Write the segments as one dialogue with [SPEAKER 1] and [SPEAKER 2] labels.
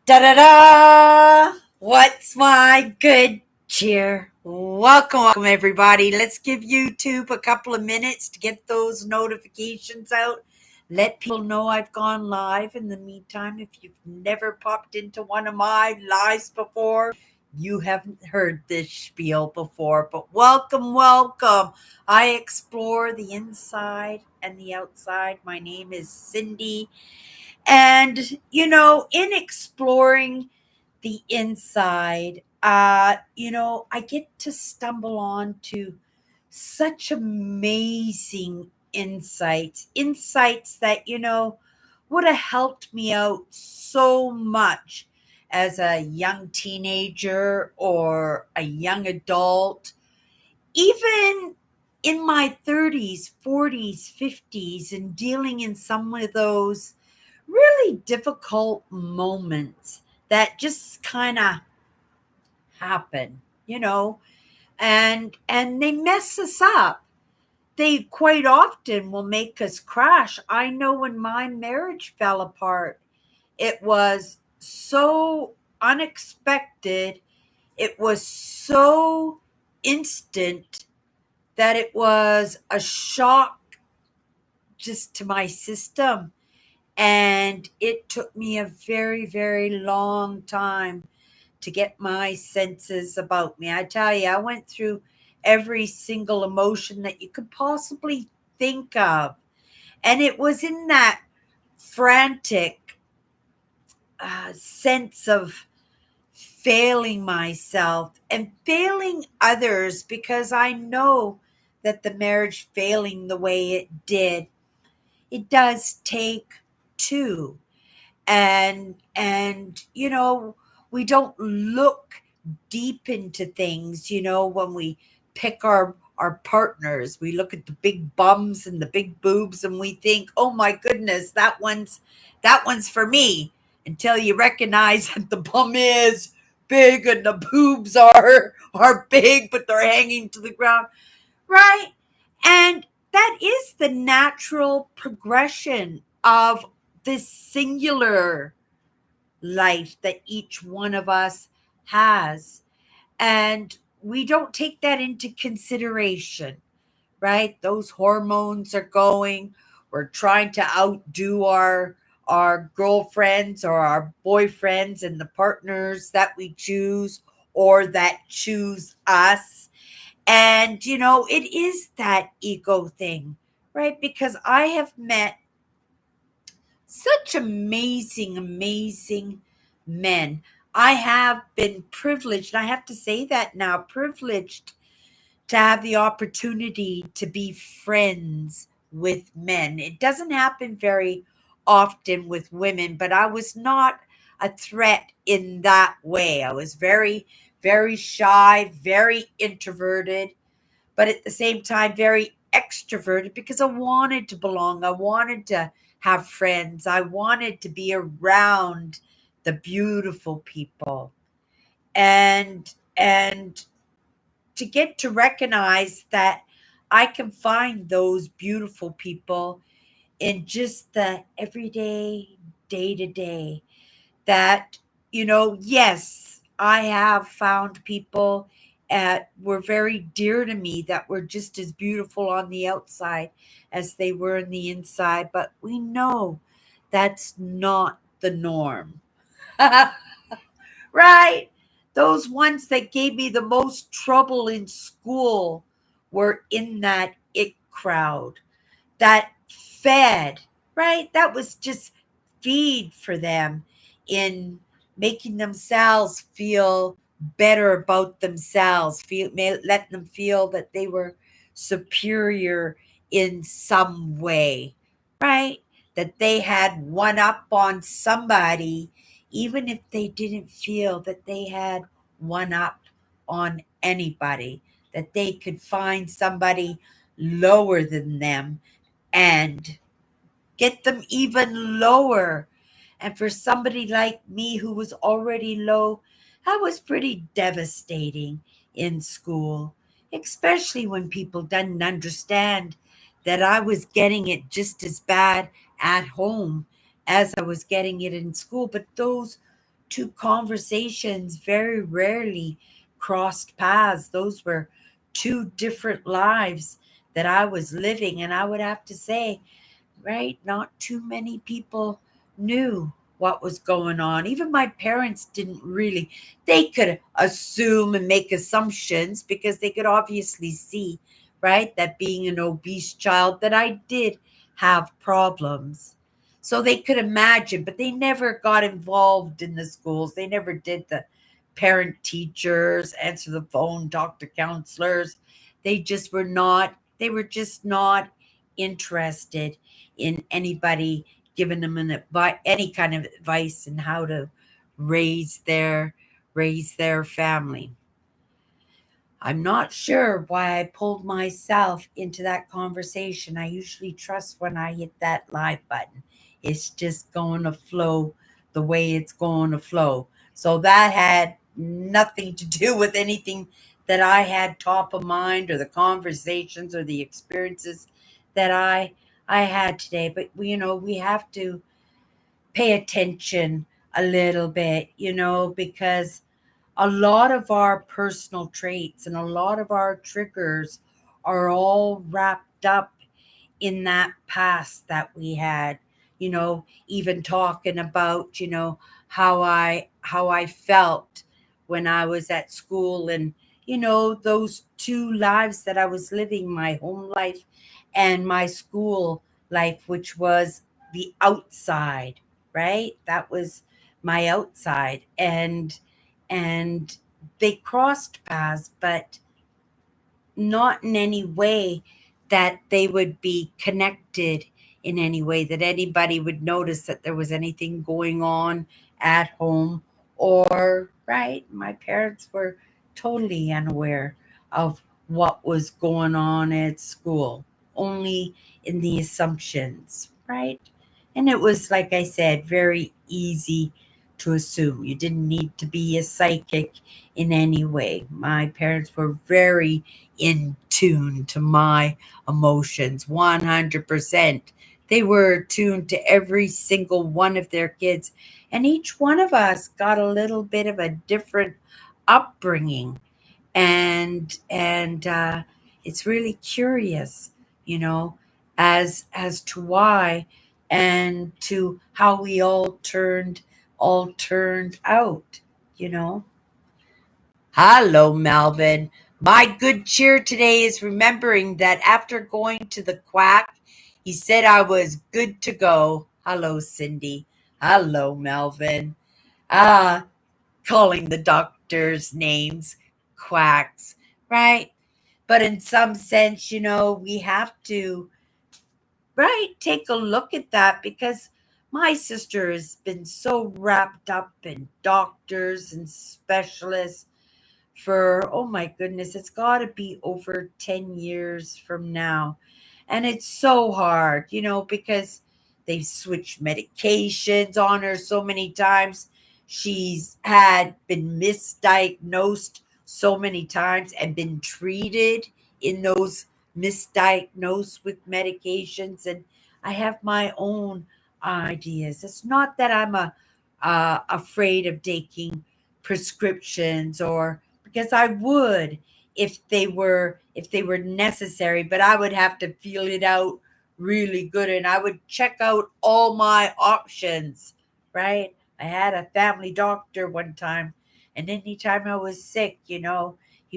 [SPEAKER 1] Da da da! What's my good cheer? Welcome, everybody. Let's give YouTube a couple of minutes to get those notifications out. Let people know I've gone live. In the meantime, if you've never popped into one of my lives before, you haven't heard this spiel before, but welcome, welcome. I explore the inside and the outside. My name is Cindy. And, in exploring the inside, I get to stumble on to such amazing insights that, would have helped me out so much as a young teenager or a young adult, even in my 30s, 40s, 50s, and dealing in some of those really difficult moments that just kind of happen, and they mess us up. They quite often will make us crash. I know when my marriage fell apart, it was so unexpected, it was so instant that it was a shock just to my system. And it took me a very, very long time to get my senses about me. I tell you, I went through every single emotion that you could possibly think of. And it was in that frantic sense of failing myself and failing others, because I know that the marriage failing the way it did, it does take two. And we don't look deep into things, when we pick our partners. We look at the big bums and the big boobs and we think, oh my goodness, that one's for me, until you recognize that the bum is big and the boobs are big, but they're hanging to the ground, right? And that is the natural progression of this singular life that each one of us has. And we don't take that into consideration, right? Those hormones are going. We're trying to outdo our girlfriends or our boyfriends and the partners that we choose or that choose us. And, it is that ego thing, right? Because I have met such amazing, amazing men. I have been privileged, and I have to say that now, privileged to have the opportunity to be friends with men. It doesn't happen very often with women, but I was not a threat in that way. I was very, very shy, very introverted, but at the same time, very extroverted, because I wanted to belong. I wanted to have friends. I wanted to be around the beautiful people. And to get to recognize that I can find those beautiful people in just the everyday, day to day. That, yes, I have found people at were very dear to me that were just as beautiful on the outside as they were in the inside, but we know that's not the norm. Right? Those ones that gave me the most trouble in school were in that it crowd that fed, right? That was just feed for them in making themselves feel better about themselves, let them feel that they were superior in some way, right? That they had one up on somebody, even if they didn't feel that they had one up on anybody, that they could find somebody lower than them and get them even lower. And for somebody like me who was already low, that was pretty devastating in school, especially when people didn't understand that I was getting it just as bad at home as I was getting it in school. But those two conversations very rarely crossed paths. Those were two different lives that I was living. And I would have to say, right, not too many people knew what was going on. Even my parents didn't really, they could assume and make assumptions because they could obviously see, right, that being an obese child, that I did have problems. So they could imagine, but they never got involved in the schools. They never did the parent teachers, answer the phone, talk to counselors. They were just not interested in anybody giving them any kind of advice in how to raise their raise their family. I'm not sure why I pulled myself into that conversation. I usually trust when I hit that live button. It's just going to flow the way it's going to flow. So that had nothing to do with anything that I had top of mind or the conversations or the experiences that I had today. But we have to pay attention a little bit, because a lot of our personal traits and a lot of our triggers are all wrapped up in that past that we had. Even talking about how I felt when I was at school, and those two lives that I was living, my home life and my school life, which was the outside, right? That was my outside. And they crossed paths, but not in any way that they would be connected in any way, that anybody would notice that there was anything going on at home. Or, right, my parents were totally unaware of what was going on at school, only in the assumptions, right? And it was, like I said, very easy to assume. You didn't need to be a psychic in any way. My parents were very in tune to my emotions, 100%. They were attuned to every single one of their kids. And each one of us got a little bit of a different upbringing. And it's really curious, you know, as to why and to how we all turned out, you know. Hello, Melvin. My good cheer today is remembering that after going to the quack, he said I was good to go. Hello, Cindy. Hello, Melvin. Ah, calling the doctors names quacks, right? But in some sense, we have to, right, take a look at that, because my sister has been so wrapped up in doctors and specialists for, oh my goodness, it's got to be over 10 years from now. And it's so hard, because they've switched medications on her so many times. She's had been misdiagnosed so many times and been treated in those misdiagnosed with medications. And I have my own ideas. It's not that I'm afraid of taking prescriptions, or because I would if they were necessary, but I would have to feel it out really good, and I would check out all my options, right? I had a family doctor one time, and anytime I was sick, he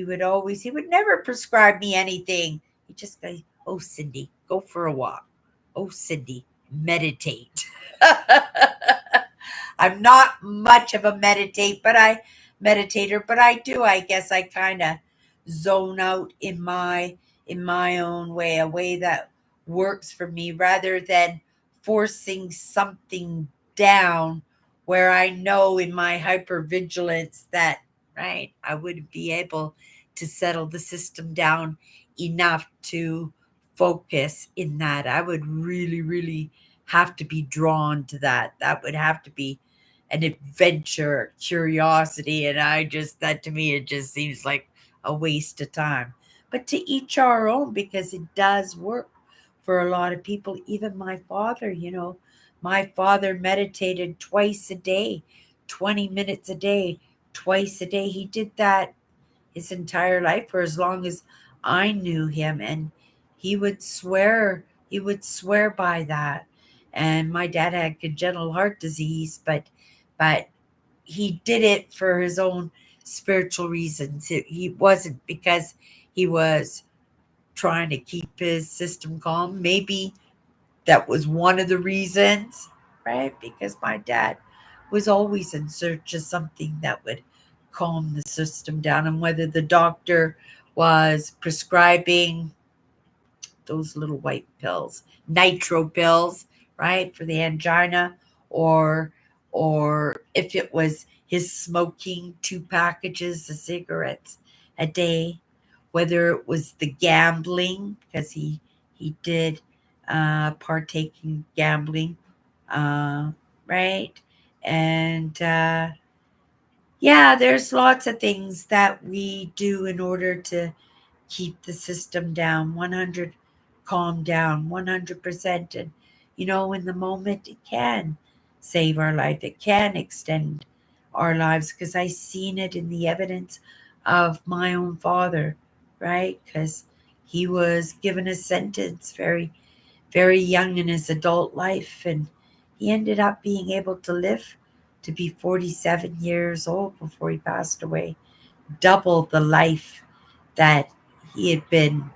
[SPEAKER 1] would never prescribe me anything. He just go, "Oh, Cindy, go for a walk. Oh, Cindy, meditate." I'm not much of a meditator, but I do. I guess I kind of zone out in my own way, a way that works for me, rather than forcing something down where I know in my hypervigilance that, right, I wouldn't be able to settle the system down enough to focus in that. I would really, really have to be drawn to that. That would have to be an adventure, curiosity, and that to me, it just seems like a waste of time. But to each our own, because it does work for a lot of people. Even my father, my father meditated twice a day, 20 minutes a day, twice a day. He did that his entire life for as long as I knew him, and he would swear by that. And my dad had congenital heart disease, but he did it for his own spiritual reasons. He wasn't because he was trying to keep his system calm. Maybe that was one of the reasons, right? Because my dad was always in search of something that would calm the system down. And whether the doctor was prescribing those little white pills, nitro pills, right, for the angina, or or if it was his smoking 2 packages of cigarettes a day, whether it was the gambling because he did partake in gambling, uh, right, and yeah, there's lots of things that we do in order to keep the system down 100, calm down 100%. And in the moment it can save our life, it can extend our lives, because I seen it in the evidence of my own father, right? Because he was given a sentence very, very young in his adult life, and he ended up being able to live to be 47 years old before he passed away, double the life that he had been,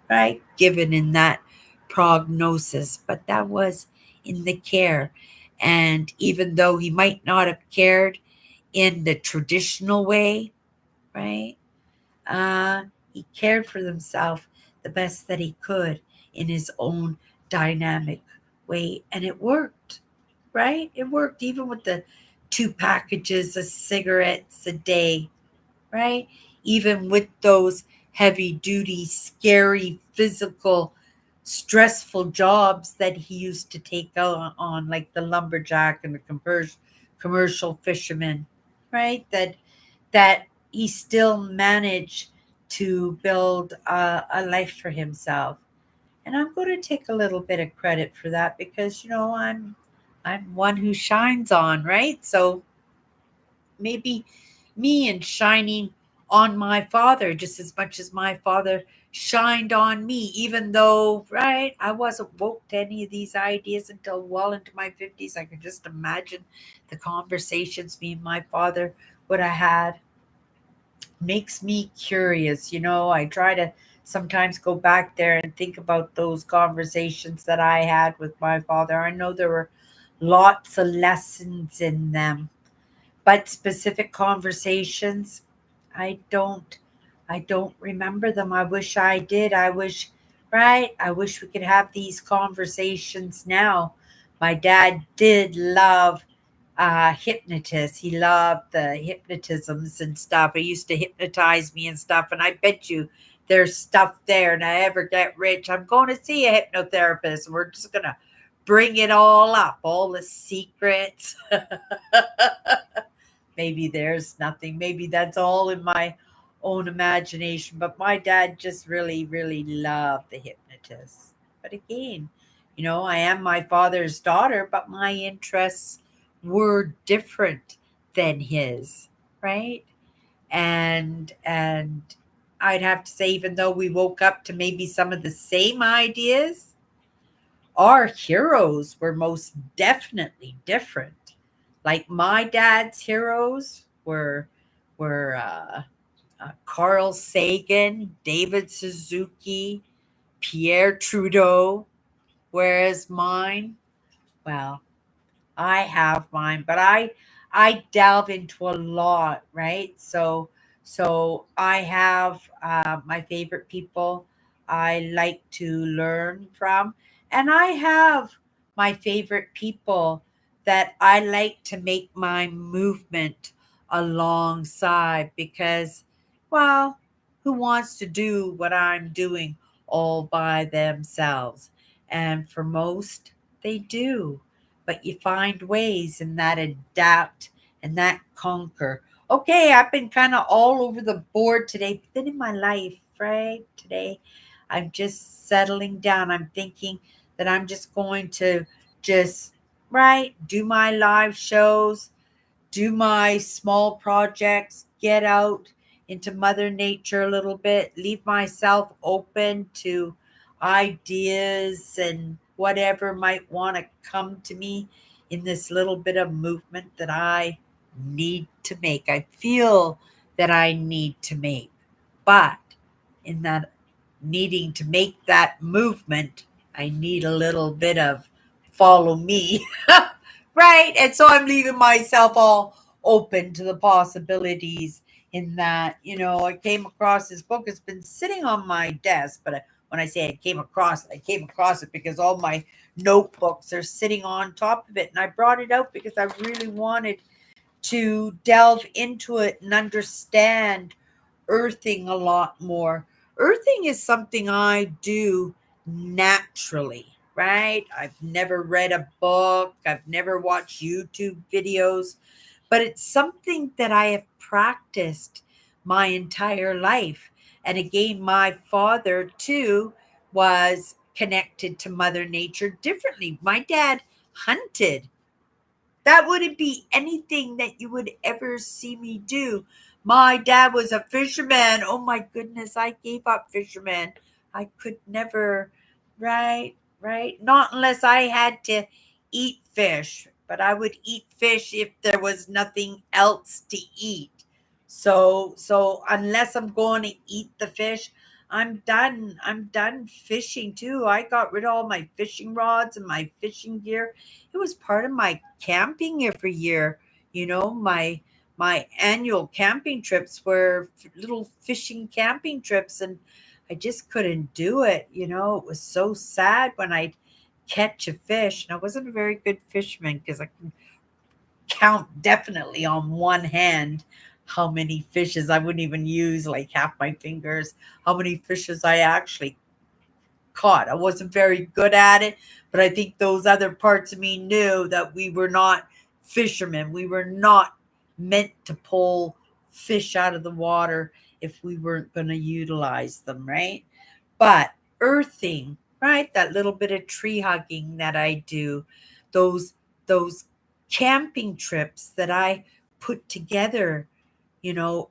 [SPEAKER 1] right, given in that prognosis. But that was in the care. And even though he might not have cared in the traditional way, right, uh, he cared for himself the best that he could in his own dynamic way. And it worked, right? It worked even with the 2 packages of cigarettes a day, right? Even with those heavy duty, scary, physical, stressful jobs that he used to take on, like the lumberjack and the commercial fisherman, right? That he still managed to build a life for himself. And I'm going to take a little bit of credit for that because I'm one who shines on, right? So maybe me and shining on my father just as much as my father shined on me, even though, right, I wasn't woke to any of these ideas until well into my 50s. I can just imagine the conversations me and my father would have had. Makes me curious. I try to sometimes go back there and think about those conversations that I had with my father. I know there were lots of lessons in them, but specific conversations, I don't I don't remember them. I wish I did. I wish, right? I wish we could have these conversations now. My dad did love hypnotists. He loved the hypnotisms and stuff. He used to hypnotize me and stuff, and I bet you there's stuff there. And I ever get rich, I'm going to see a hypnotherapist. We're just gonna bring it all up, all the secrets. Maybe there's nothing. Maybe that's all in my own imagination. But my dad just really, really loved the hypnotists. But again, I am my father's daughter, but my interests were different than his, right? And I'd have to say, even though we woke up to maybe some of the same ideas, our heroes were most definitely different. Like my dad's heroes were Carl Sagan, David Suzuki, Pierre Trudeau, whereas mine, well, I have mine, but I delve into a lot, right? So I have my favorite people I like to learn from, and I have my favorite people that I like to make my movement alongside because, well, who wants to do what I'm doing all by themselves? And for most, they do, but you find ways and that adapt and that conquer. Okay, I've been kind of all over the board today, but then in my life, right? Today, I'm just settling down. I'm thinking that I'm just going to just, right, do my live shows, do my small projects, get out into Mother Nature a little bit, leave myself open to ideas and whatever might want to come to me in this little bit of movement that I need to make. I feel that I need to make. But in that needing to make that movement, I need a little bit of follow me. Right? And so I'm leaving myself all open to the possibilities in that, I came across this book. It's been sitting on my desk, but when I say I came across it because all my notebooks are sitting on top of it. And I brought it out because I really wanted to delve into it and understand earthing a lot more. Earthing is something I do naturally, right? I've never read a book, I've never watched YouTube videos, but it's something that I have practiced my entire life. And again, my father too was connected to Mother Nature differently. My dad hunted. That wouldn't be anything that you would ever see me do. My dad was a fisherman. Oh my goodness, I gave up fisherman. I could never, right, right. Not unless I had to eat fish, but I would eat fish if there was nothing else to eat. So unless I'm going to eat the fish, I'm done. I'm done fishing too. I got rid of all my fishing rods and my fishing gear. It was part of my camping every year. My annual camping trips were little fishing camping trips, and I just couldn't do it. It was so sad when I'd catch a fish, and I wasn't a very good fisherman because I can count definitely on one hand how many fishes. I wouldn't even use like half my fingers, how many fishes I actually caught. I wasn't very good at it, but I think those other parts of me knew that we were not fishermen. We were not meant to pull fish out of the water if we weren't going to utilize them, right? But earthing, right? That little bit of tree hugging that I do, those those camping trips that I put together,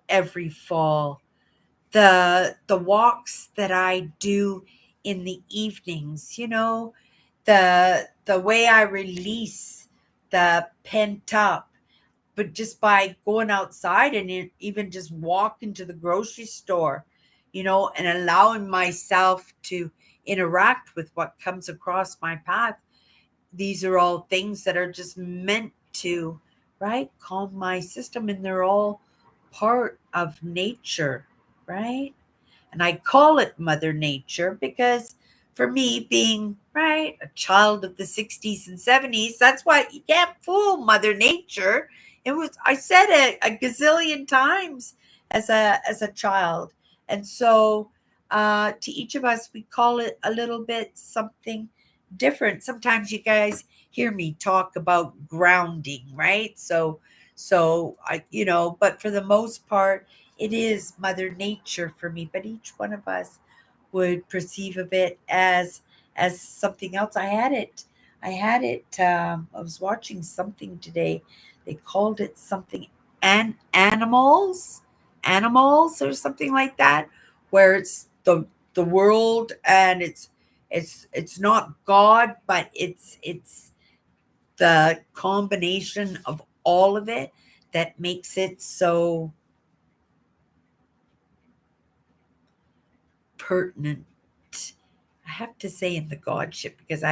[SPEAKER 1] every fall, the walks that I do in the evenings, the way I release the pent up, but just by going outside and even just walking to the grocery store, and allowing myself to interact with what comes across my path. These are all things that are just meant to, right, calm my system, and they're all part of nature, right? And I call it Mother Nature because for me, being right a child of the 60s and 70s, that's why you can't fool Mother Nature. I said it a gazillion times as a child. And so to each of us, we call it a little bit something different. Sometimes you guys hear me talk about grounding, right? So but for the most part, it is Mother Nature for me, but each one of us would perceive of it as something else. I was watching something today. They called it something animals or something like that, where it's the world, and it's not God, but it's the combination of all of it that makes it so pertinent. I have to say in the godship, because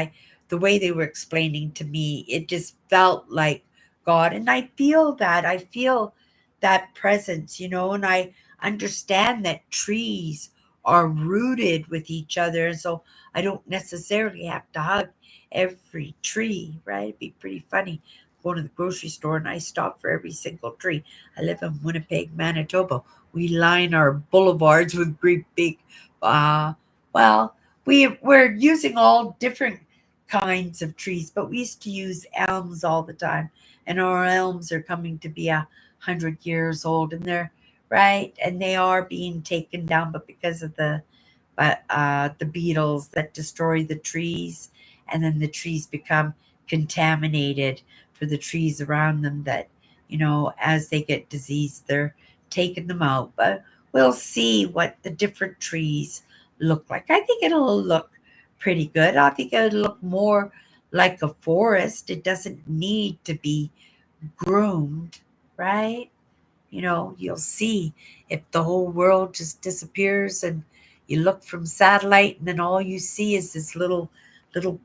[SPEAKER 1] the way they were explaining to me, it just felt like God. And I feel that presence, and I understand that trees are rooted with each other. And so I don't necessarily have to hug every tree, right? It'd be pretty funny going to the grocery store and I stop for every single tree. I live in Winnipeg, Manitoba. We line our boulevards with great big uh, well, we're using all different kinds of trees, but we used to use elms all the time, and our elms are coming to be 100 years old, and they're right, and they are being taken down, but because of the beetles that destroy the trees, and then the trees become contaminated for the trees around them as they get diseased, they're taking them out. But we'll see what the different trees look like. I think it'll look pretty good. I think it'll look more like a forest. It doesn't need to be groomed, right? You'll see if the whole world just disappears and you look from satellite and then all you see is this little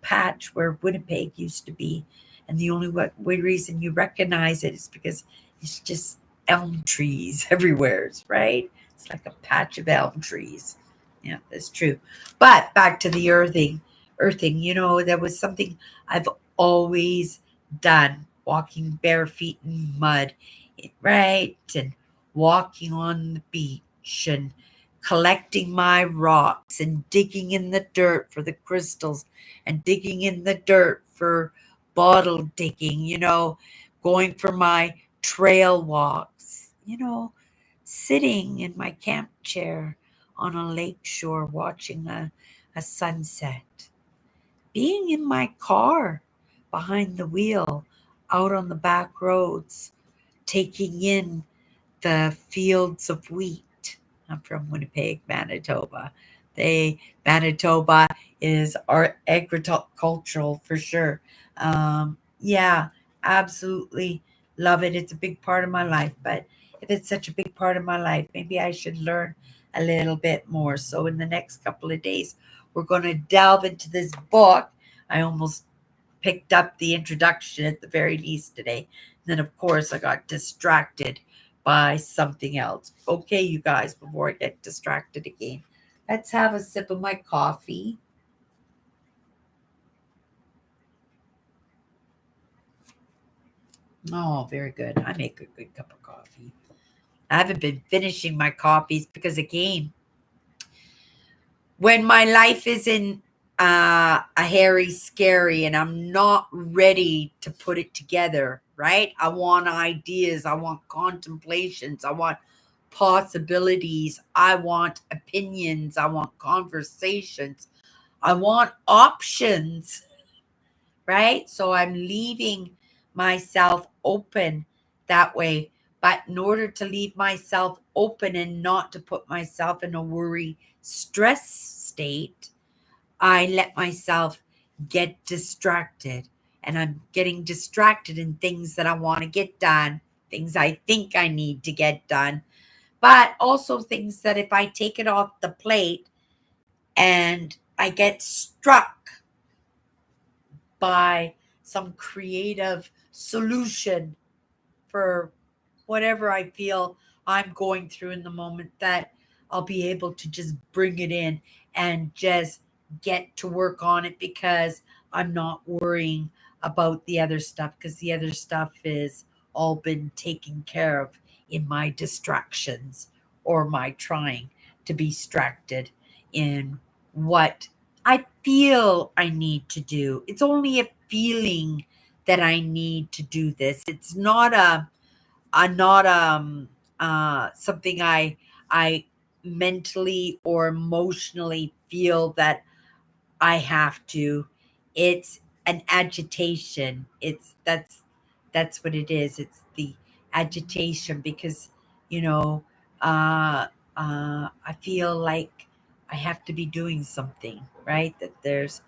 [SPEAKER 1] patch where Winnipeg used to be. And the only way reason you recognize it is because it's just elm trees everywhere, right? It's like a patch of elm trees. Yeah, that's true. But back to the earthing, that was something I've always done, walking bare feet in mud, right? And walking on the beach and collecting my rocks and digging in the dirt for the crystals and digging in the dirt for bottle digging, going for my trail walks, sitting in my camp chair on a lake shore watching a sunset, being in my car behind the wheel out on the back roads, taking in the fields of wheat. I'm from Winnipeg, Manitoba. Manitoba is our agricultural for sure. Yeah, absolutely love it. It's a big part of my life. But if it's such a big part of my life, maybe I should learn a little bit more. So in the next couple of days, we're going to delve into this book. I almost picked up the introduction at the very least today. Then, of course, I got distracted by something else. Okay, you guys, before I get distracted again, let's have a sip of my coffee. Oh, very good. I make a good cup of coffee. I haven't been finishing my coffees because, again, when my life is in a hairy, scary, and I'm not ready to put it together, right? I want ideas. I want contemplations. I want possibilities. I want opinions. I want conversations. I want options, right? So I'm leaving myself open that way. But in order to leave myself open and not to put myself in a worry, stress state, I let myself get distracted. And I'm getting distracted in things that I want to get done, things I think I need to get done, but also things that if I take it off the plate and I get struck by some creative solution for whatever I feel I'm going through in the moment, that I'll be able to just bring it in and just get to work on it because I'm not worrying about the other stuff, because the other stuff is all been taken care of in my distractions or my trying to be distracted in what I feel I need to do. It's only a feeling that I need to do this. It's not not something I mentally or emotionally feel that I have to. It's an agitation. That's what it is. It's the agitation because you know I feel like I have to be doing something, right? That there's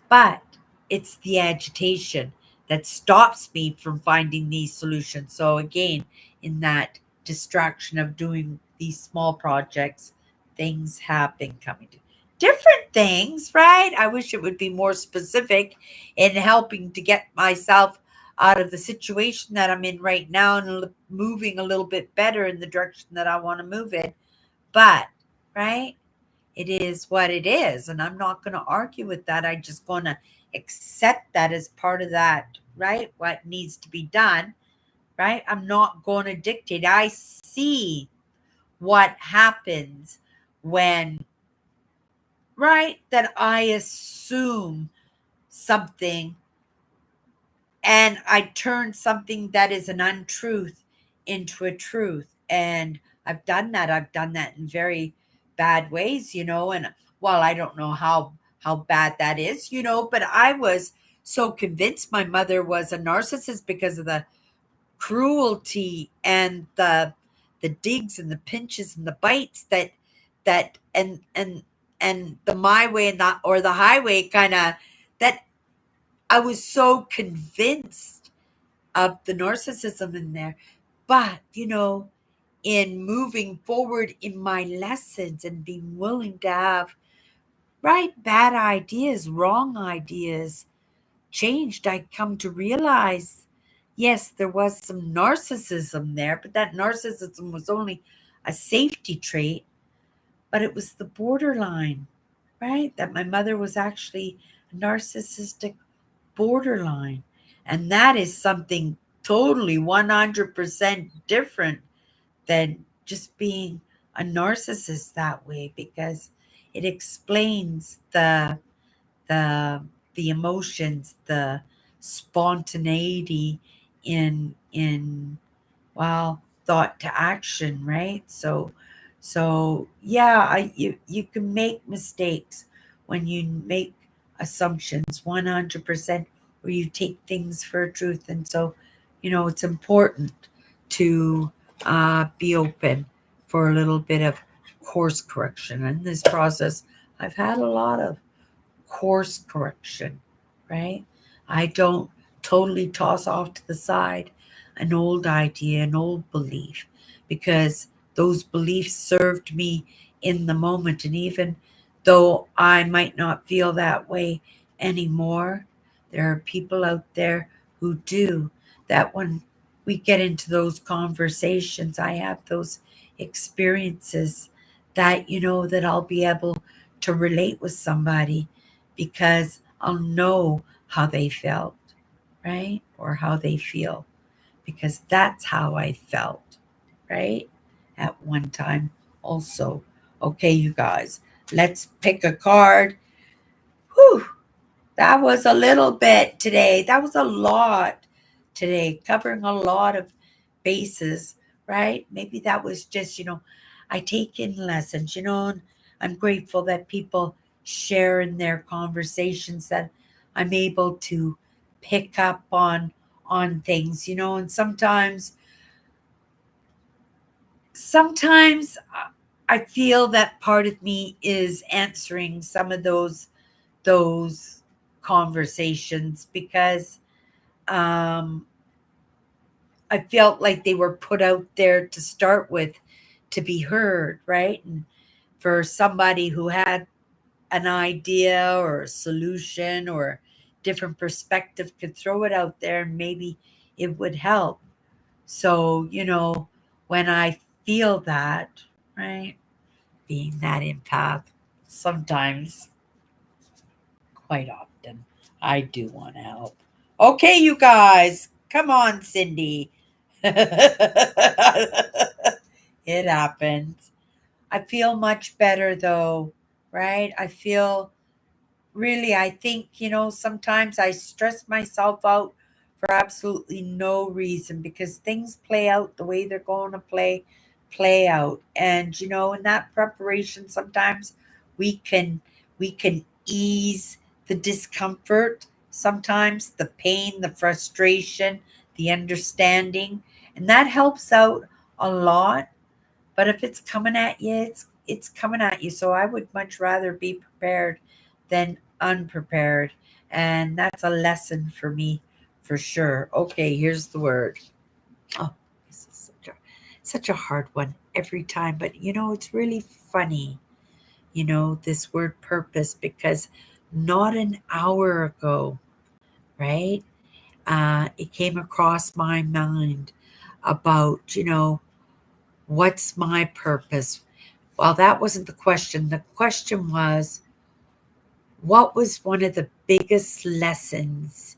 [SPEAKER 1] but it's the agitation that stops me from finding these solutions. So again, in that distraction of doing these small projects, things have been coming to different things, right? I wish it would be more specific in helping to get myself out of the situation that I'm in right now and moving a little bit better in the direction that I want to move in. But, right? It is what it is. And I'm not going to argue with that. I'm just going to accept that as part of that, right? What needs to be done, right? I'm not going to dictate. I see what happens when, right, that I assume something and I turn something that is an untruth into a truth. And I've done that. I've done that in very bad ways, and well, I don't know how bad that is, but I was so convinced my mother was a narcissist because of the cruelty and the digs and the pinches and the bites that and the my way and the highway kind of that I was so convinced of the narcissism in there. But, in moving forward in my lessons and being willing to have right bad ideas, wrong ideas changed, I come to realize yes, there was some narcissism there, but that narcissism was only a safety trait, but it was the borderline, right? That my mother was actually a narcissistic borderline. And that is something totally 100% different than just being a narcissist that way, because it explains the the emotions, the spontaneity in well, thought to action, right? So yeah, you can make mistakes when you make assumptions 100%, or you take things for truth. And so, it's important to be open for a little bit of course correction. In this process, I've had a lot of course correction, right? I don't totally toss off to the side an old idea, an old belief, because those beliefs served me in the moment. And even though I might not feel that way anymore, there are people out there who do. That when we get into those conversations, I have those experiences that, that I'll be able to relate with somebody because I'll know how they felt, right? Or how they feel, because that's how I felt, right? At one time, also. Okay, you guys, let's pick a card. Whew, that was a little bit today. That was a lot today, covering a lot of bases, right? Maybe that was just, I take in lessons, and I'm grateful that people share in their conversations, that I'm able to pick up on things, and sometimes I feel that part of me is answering some of those conversations because um, I felt like they were put out there to start with to be heard, right? And for somebody who had an idea or a solution or different perspective could throw it out there and maybe it would help. So, when I feel that, right, being that empath, sometimes quite often. I do want to help. Okay, you guys, come on, Cindy. It happens. I feel much better though, right? I feel really, I think, sometimes I stress myself out for absolutely no reason because things play out the way they're going to play out. And in that preparation sometimes we can ease the discomfort, sometimes the pain, the frustration, the understanding, and that helps out a lot. But if it's coming at you, it's coming at you. So I would much rather be prepared than unprepared. And that's a lesson for me for sure. Okay, here's the word. Oh, this is such a hard one every time. But it's really funny, this word purpose, because not an hour ago, right? It came across my mind about, what's my purpose? Well, that wasn't the question. The question was, what was one of the biggest lessons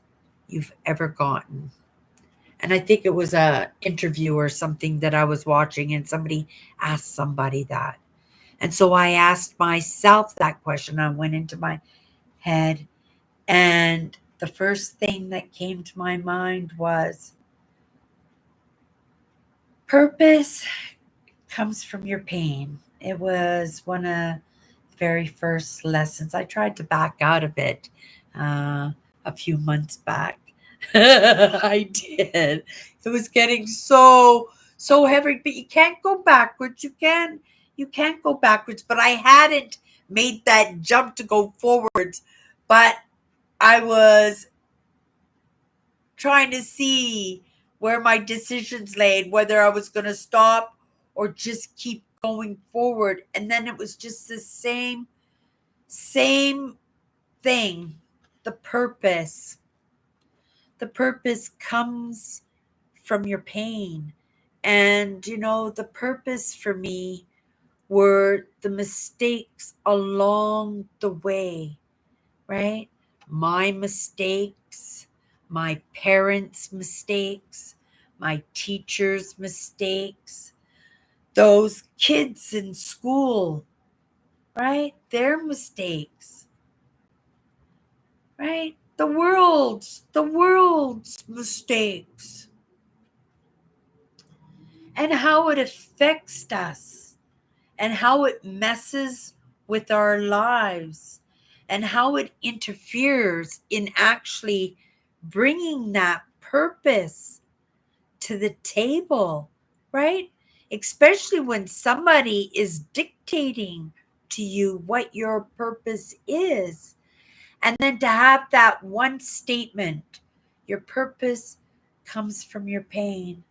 [SPEAKER 1] you've ever gotten? And I think it was a interview or something that I was watching, and somebody asked somebody that. And so I asked myself that question. I went into my head, and the first thing that came to my mind was purpose comes from your pain. It was one of the very first lessons. I tried to back out of it uh, a few months back, I did. It was getting so heavy, but you can't go backwards. You can't go backwards, but I hadn't made that jump to go forwards, but I was trying to see where my decisions laid, whether I was going to stop or just keep going forward. And then it was just the same thing. The purpose. The purpose comes from your pain. And, the purpose for me were the mistakes along the way, right? My mistakes, my parents' mistakes, my teachers' mistakes, those kids in school, right? Their mistakes, right? The world's mistakes, and how it affects us, and how it messes with our lives, and how it interferes in actually bringing that purpose to the table, right? Especially when somebody is dictating to you what your purpose is. And then to have that one statement, your purpose comes from your pain.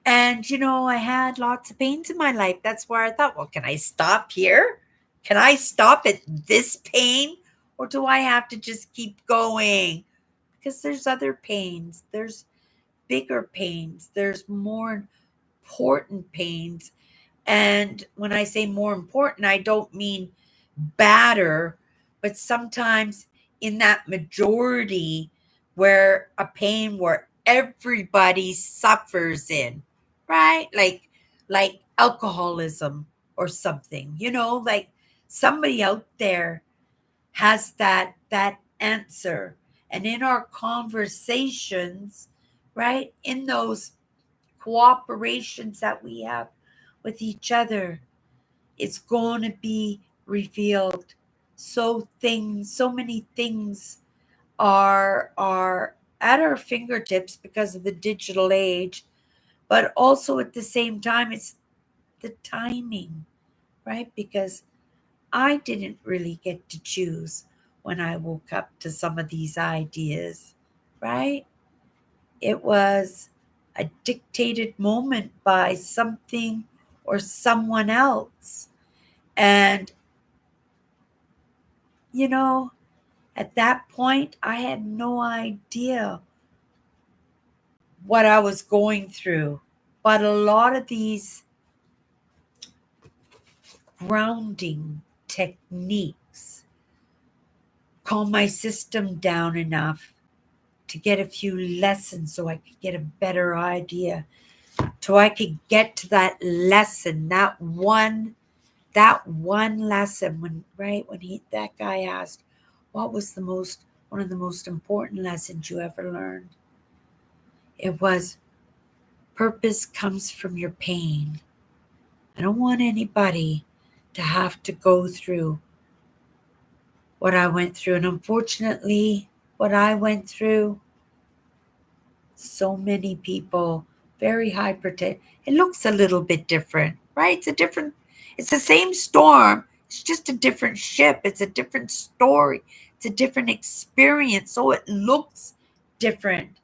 [SPEAKER 1] And, I had lots of pains in my life. That's where I thought, well, can I stop here? Can I stop at this pain? Or do I have to just keep going? Because there's other pains, there's bigger pains, there's more important pains. And when I say more important, I don't mean badder, but sometimes in that majority where a pain where everybody suffers in, right? Like alcoholism or something, like somebody out there has that answer. And in our conversations, right, in those cooperations that we have with each other, it's going to be revealed. So many things are at our fingertips because of the digital age, but also at the same time it's the timing, right? Because I didn't really get to choose when I woke up to some of these ideas, right? It was a dictated moment by something or someone else. And, you know, at that point, I had no idea what I was going through. But a lot of these grounding techniques calm my system down enough to get a few lessons so I could get a better idea. So I could get to that lesson, that one lesson when that guy asked, what was one of the most important lessons you ever learned? It was purpose comes from your pain. I don't want anybody to have to go through what I went through. And unfortunately, what I went through, so many people, very hypertensive. It looks a little bit different, right? It's the same storm. It's just a different ship. It's a different story. It's a different experience. So it looks different.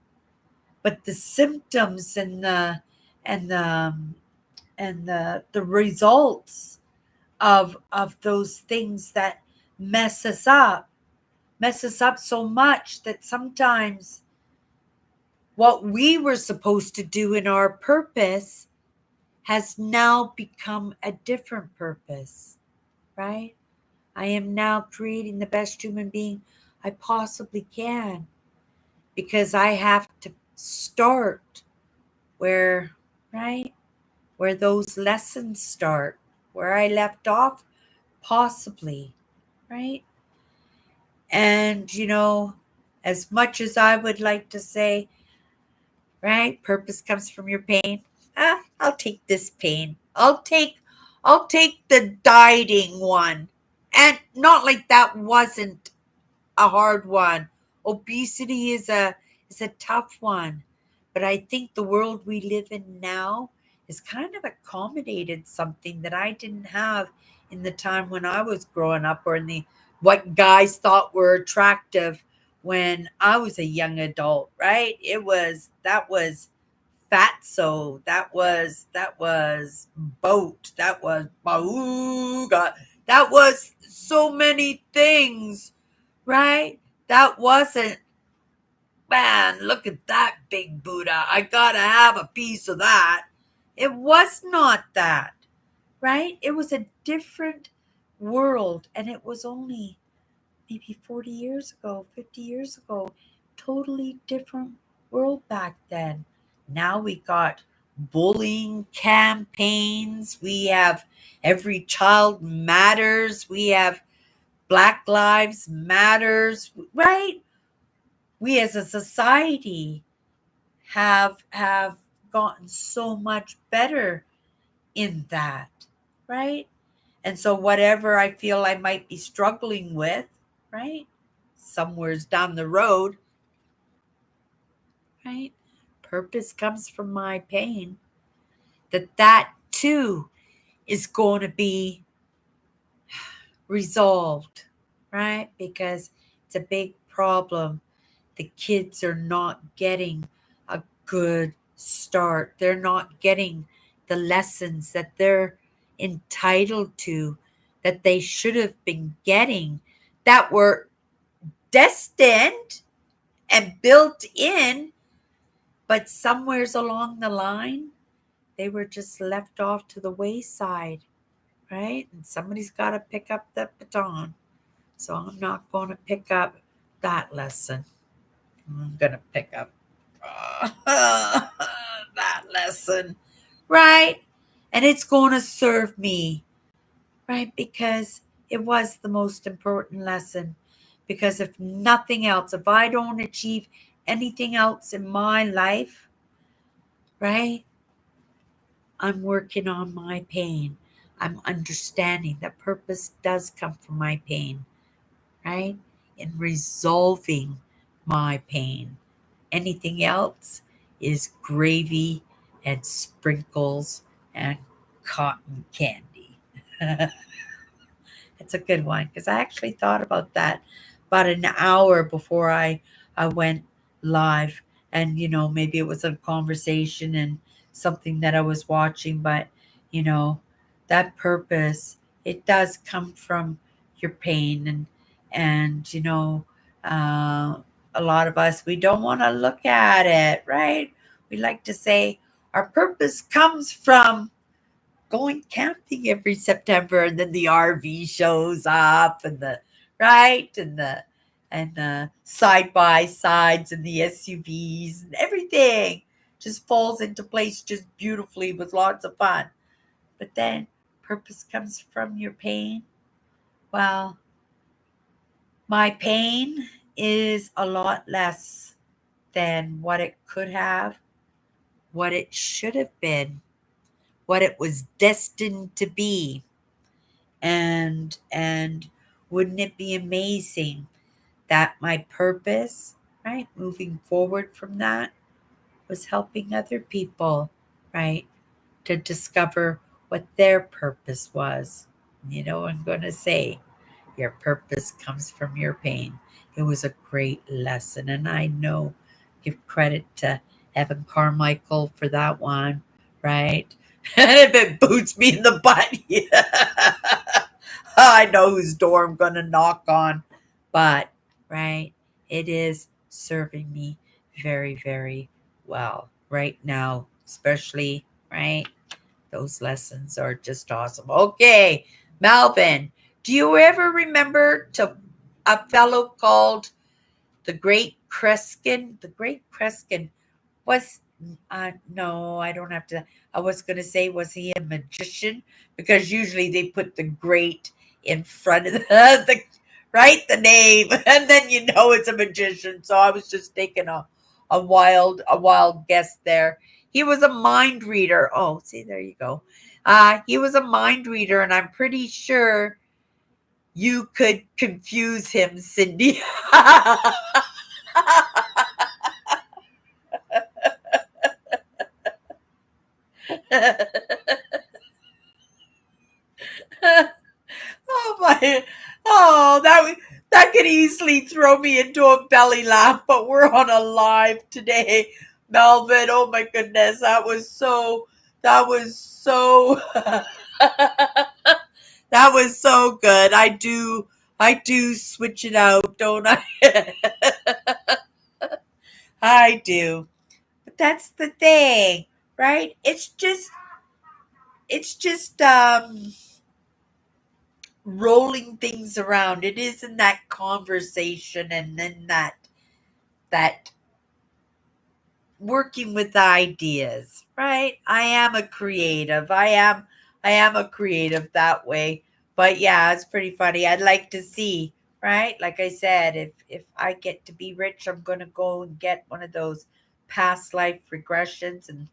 [SPEAKER 1] But the symptoms and the and the results of those things that mess us up so much that sometimes what we were supposed to do in our purpose has now become a different purpose, right? I am now creating the best human being I possibly can because I have to start where, right? Where those lessons start, where I left off, possibly, right? And, as much as I would like to say, right, purpose comes from your pain, I'll take this pain. I'll take the dieting one. And not like that wasn't a hard one. Obesity is a tough one. But I think the world we live in now has kind of accommodated something that I didn't have in the time when I was growing up, or in the what guys thought were attractive when I was a young adult, right? That was fatso, that was boat, that was bauga, that was so many things, right? That wasn't, man, look at that big Buddha. I gotta have a piece of that. It was not that, right? It was a different world. And it was only maybe 40 years ago, 50 years ago. Totally different world back then. Now we got bullying campaigns. We have Every Child Matters. We have Black Lives Matters, right? We as a society have gotten so much better in that, right? And so whatever I feel I might be struggling with, right? Somewhere's down the road, right? Purpose comes from my pain. That too is going to be resolved, right? Because it's a big problem. The kids are not getting a good start. They're not getting the lessons that they're entitled to, that they should have been getting, that were destined and built in, but somewheres along the line, they were just left off to the wayside, right? And somebody's got to pick up that baton. So I'm not going to pick up that lesson. I'm going to pick up that lesson, right? And it's going to serve me, right? Because it was the most important lesson. Because if nothing else, if I don't achieve anything else in my life, right, I'm working on my pain. I'm understanding that purpose does come from my pain, right? In resolving my pain. Anything else is gravy and sprinkles and cotton candy. It's a good one because I actually thought about that about an hour before I went live. And maybe it was a conversation and something that I was watching, but you know that purpose, it does come from your pain. And uh, a lot of us, we don't want to look at it, right? We like to say our purpose comes from going camping every September, and then the RV shows up, and the right and the side by sides and the SUVs and everything just falls into place just beautifully with lots of fun. But then purpose comes from your pain. Well, my pain is a lot less than what it could have, what it should have been, what it was destined to be. And wouldn't it be amazing that my purpose, right, moving forward from that, was helping other people, right, to discover what their purpose was. I'm going to say your purpose comes from your pain. It was a great lesson, and I know, give credit to Evan Carmichael for that one, right? And if it boots me in the butt, yeah, I know whose door I'm going to knock on. But, right, it is serving me very, very well right now, especially, right? Those lessons are just awesome. Okay, Malvin, do you ever remember to a fellow called the Great Kreskin? The Great Kreskin was, no, I don't have to. I was going to say, was he a magician? Because usually they put the great in front of the right, the name, and then it's a magician. So I was just taking a wild guess there. He was a mind reader. Oh, see, there you go. He was a mind reader, and I'm pretty sure you could confuse him, Cindy. Oh my! Oh, that could easily throw me into a belly laugh. But we're on a live today, Melvin. Oh my goodness, that was so. That was so. That was so good. I do switch it out, don't I? I do. But that's the thing, right? It's just rolling things around. It is in that conversation and then that working with ideas, right? I am a creative that way. But yeah, it's pretty funny. I'd like to see, right? Like I said, if I get to be rich, I'm going to go and get one of those past life regressions and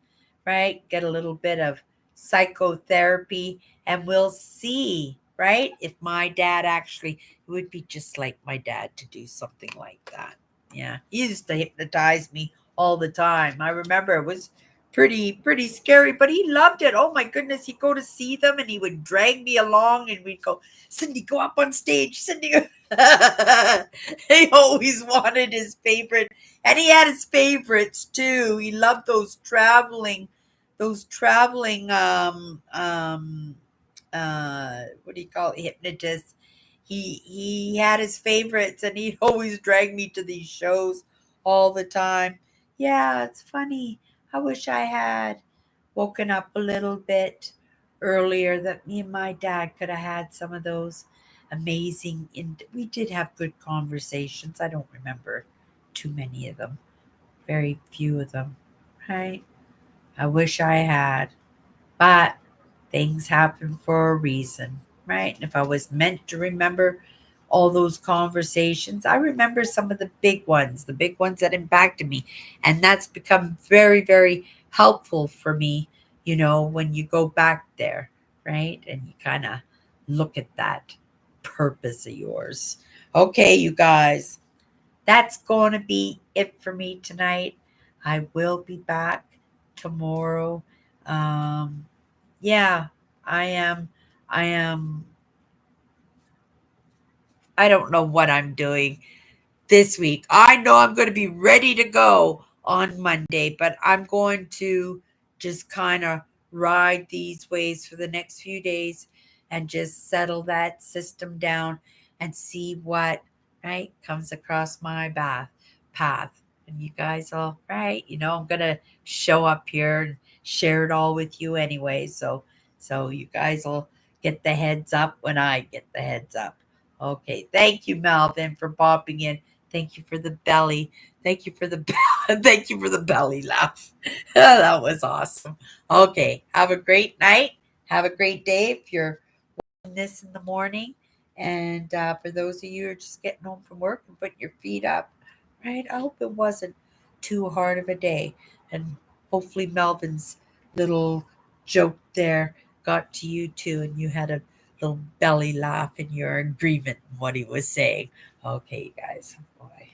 [SPEAKER 1] right, get a little bit of psychotherapy and we'll see, right? If my dad actually it would be just like my dad to do something like that. Yeah, he used to hypnotize me all the time. I remember it was pretty scary, but he loved it. Oh my goodness, he'd go to see them and he would drag me along and we'd go, Cindy, go up on stage. Cindy, he always wanted his favorite, and he had his favorites too. He loved those traveling what do you call it, hypnotists. He had his favorites and he'd always drag me to these shows all the time. Yeah, it's funny. I wish I had woken up a little bit earlier, that me and my dad could have had some of those amazing we did have good conversations. I don't remember too many of them. Very few of them. Right? I wish I had. But things happen for a reason, right? And if I was meant to remember all those conversations, I remember some of the big ones that impacted me. And that's become very, very helpful for me, when you go back there, right? And you kind of look at that purpose of yours. Okay, you guys, that's going to be it for me tonight. I will be back tomorrow. Um, yeah, I am. I am. I don't know what I'm doing this week. I know I'm going to be ready to go on Monday, but I'm going to just kind of ride these waves for the next few days and just settle that system down and see what right comes across my path. And you guys all right, I'm gonna show up here and share it all with you anyway. So you guys will get the heads up when I get the heads up. Okay, thank you, Melvin, for popping in. Thank you for the belly. Thank you for the thank you for the belly laugh. That was awesome. Okay, have a great night. Have a great day if you're watching this in the morning. And for those of you who are just getting home from work and putting your feet up, right? I hope it wasn't too hard of a day. And hopefully Melvin's little joke there got to you too, and you had a little belly laugh in your agreement in what he was saying. Okay, guys. Bye.